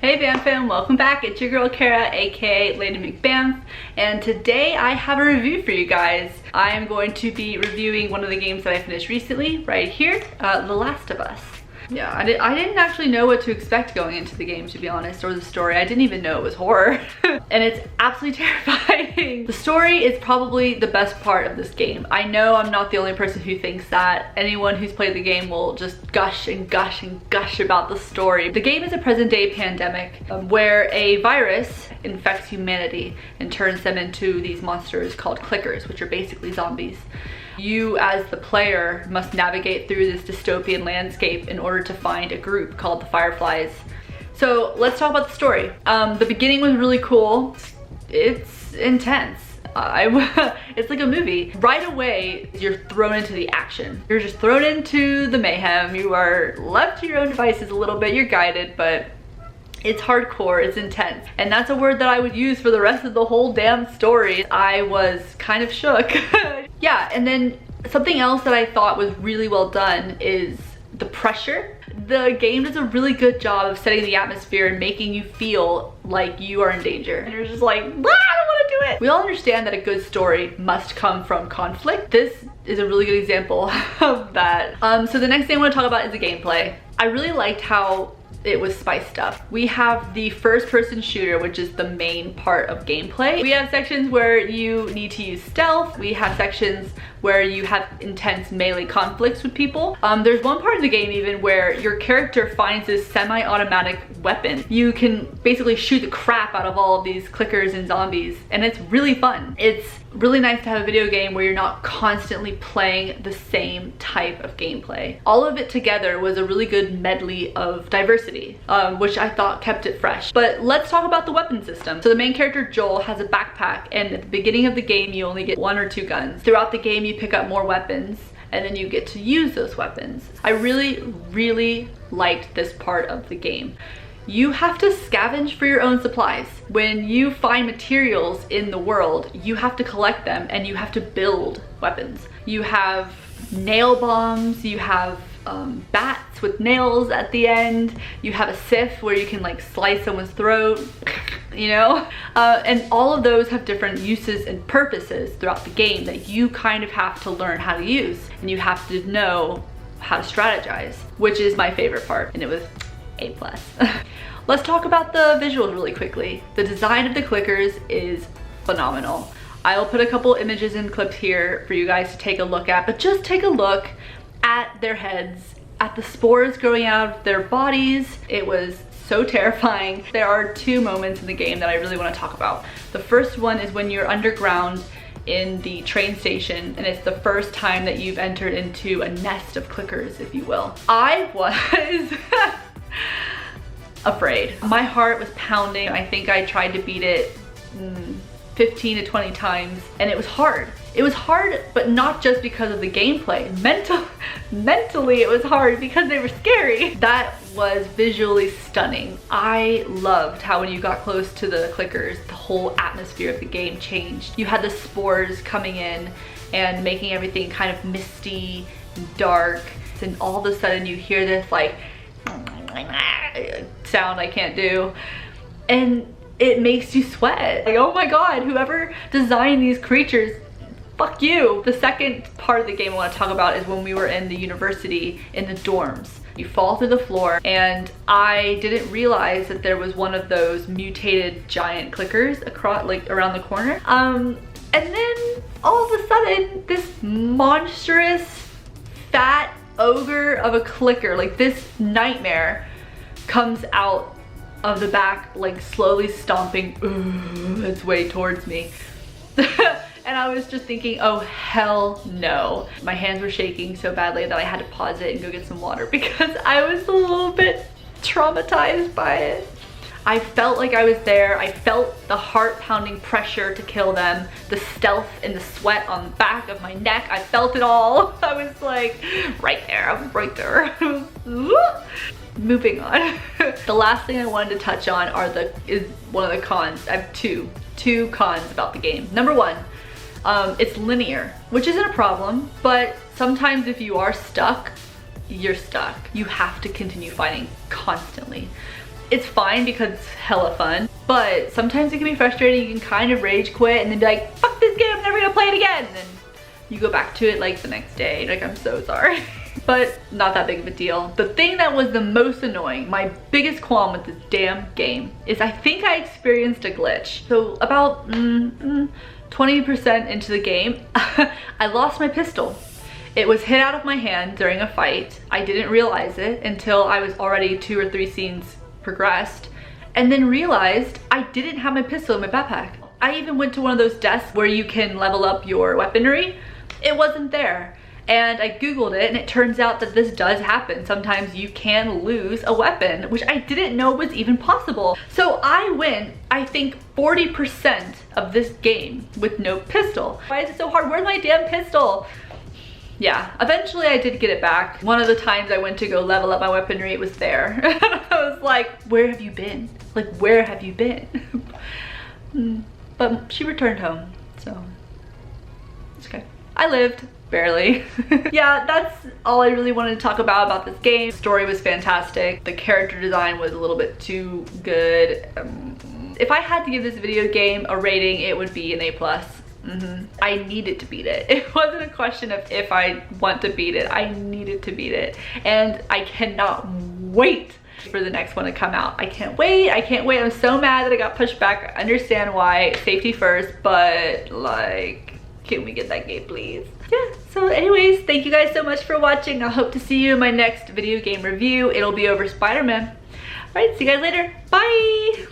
Hey Bamfam, welcome back. It's your girl Kara, aka Lady McBamf, and today I have a review for you guys. I am going to be reviewing one of the games that I finished recently, right here, The Last of Us. Yeah, I didn't actually know what to expect going into the game, to be honest, or the story. I didn't even know it was horror. And it's absolutely terrifying. The story is probably the best part of this game. I know I'm not the only person who thinks that. Anyone who's played the game will just gush and gush and gush about the story. The game is a present-day pandemic where a virus infects humanity and turns them into these monsters called clickers, which are basically zombies. You, as the player, must navigate through this dystopian landscape in order to find a group called the Fireflies. So let's talk about the story. The beginning was really cool. It's intense. It's like a movie. Right away, you're thrown into the action. You're just thrown into the mayhem. You are left to your own devices a little bit. You're guided, but it's hardcore, it's intense. And that's a word that I would use for the rest of the whole damn story. I was kind of shook. Yeah, and then something else that I thought was really well done is the pressure. The game does a really good job of setting the atmosphere and making you feel like you are in danger. And you're just like, ah, I don't want to do it. We all understand that a good story must come from conflict. This is a really good example of that. So the next thing I want to talk about is the gameplay. I really liked how it was spiced up. We have the first person shooter, which is the main part of gameplay. We have sections where you need to use stealth. We have sections where you have intense melee conflicts with people. There's one part of the game even where your character finds this semi-automatic weapon. You can basically shoot the crap out of all of these clickers and zombies, and it's really fun. It's really nice to have a video game where you're not constantly playing the same type of gameplay. All of it together was a really good medley of diversity, which I thought kept it fresh. But let's talk about the weapon system. So the main character, Joel, has a backpack, and at the beginning of the game, you only get 1 or 2 guns. Throughout the game, you pick up more weapons, and then you get to use those weapons. I really liked this part of the game. You have to scavenge for your own supplies. When you find materials in the world, you have to collect them and you have to build weapons. You have nail bombs, you have bats with nails at the end, you have a scythe where you can like slice someone's throat, you know? And all of those have different uses and purposes throughout the game that you kind of have to learn how to use, and you have to know how to strategize, which is my favorite part, and it was A+. Let's talk about the visuals really quickly. The design of the clickers is phenomenal. I'll put a couple images and clips here for you guys to take a look at, but just take a look at their heads, at the spores growing out of their bodies. It was so terrifying. There are 2 moments in the game that I really want to talk about. The first one is when you're underground in the train station, and it's the first time that you've entered into a nest of clickers, if you will. I was afraid. My heart was pounding. I think I tried to beat it 15 to 20 times, and it was hard. It was hard, but not just because of the gameplay. Mentally it was hard because they were scary. That was visually stunning. I loved how when you got close to the clickers, the whole atmosphere of the game changed. You had the spores coming in and making everything kind of misty and dark, and all of a sudden you hear this like sound I can't do, and it makes you sweat. Like, oh my god, whoever designed these creatures, fuck you. The second part of the game I want to talk about is when we were in the university in the dorms. You fall through the floor, and I didn't realize that there was one of those mutated giant clickers across, like around the corner. And then all of a sudden, this monstrous fat ogre of a clicker, like this nightmare, comes out of the back, like slowly stomping its way towards me. And I was just thinking, oh hell no. My hands were shaking so badly that I had to pause it and go get some water because I was a little bit traumatized by it. I felt like I was there. I felt the heart pounding pressure to kill them, the stealth and the sweat on the back of my neck. I felt it all. I was like, right there, I was right there. Moving on. The last thing I wanted to touch on is one of the cons. I have two cons about the game. Number 1, it's linear, which isn't a problem, but sometimes if you are stuck, you're stuck. You have to continue fighting constantly. it's fine because it's hella fun, but sometimes it can be frustrating. You can kind of rage quit and then be like, fuck this game, I'm never gonna play it again. And then you go back to it like the next day, like I'm so sorry. But not that big of a deal. The thing that was the most annoying, my biggest qualm with this damn game, is I think I experienced a glitch. So about 20% into the game, I lost my pistol. It was hit out of my hand during a fight. I didn't realize it until I was already 2 or 3 scenes progressed, and then realized I didn't have my pistol in my backpack. I even went to one of those desks where you can level up your weaponry. It wasn't there. And I googled it, and it turns out that this does happen. Sometimes you can lose a weapon, which I didn't know was even possible. So I went, I think 40% of this game with no pistol. Why is it so hard? Where's my damn pistol? Yeah, eventually I did get it back. One of the times I went to go level up my weaponry, it was there. I was like, where have you been? Like, where have you been? But she returned home, so it's okay. I lived. Barely. Yeah, that's all I really wanted to talk about this game. The story was fantastic. The character design was a little bit too good. If I had to give this video game a rating, it would be an A+. I needed to beat it. It wasn't a question of if I want to beat it. I needed to beat it. And I cannot wait for the next one to come out. I can't wait. I can't wait. I'm so mad that it got pushed back. I understand why. Safety first, but like, can we get that game, please? Yeah, so anyways, thank you guys so much for watching. I hope to see you in my next video game review. It'll be over Spider-Man. All right, see you guys later. Bye!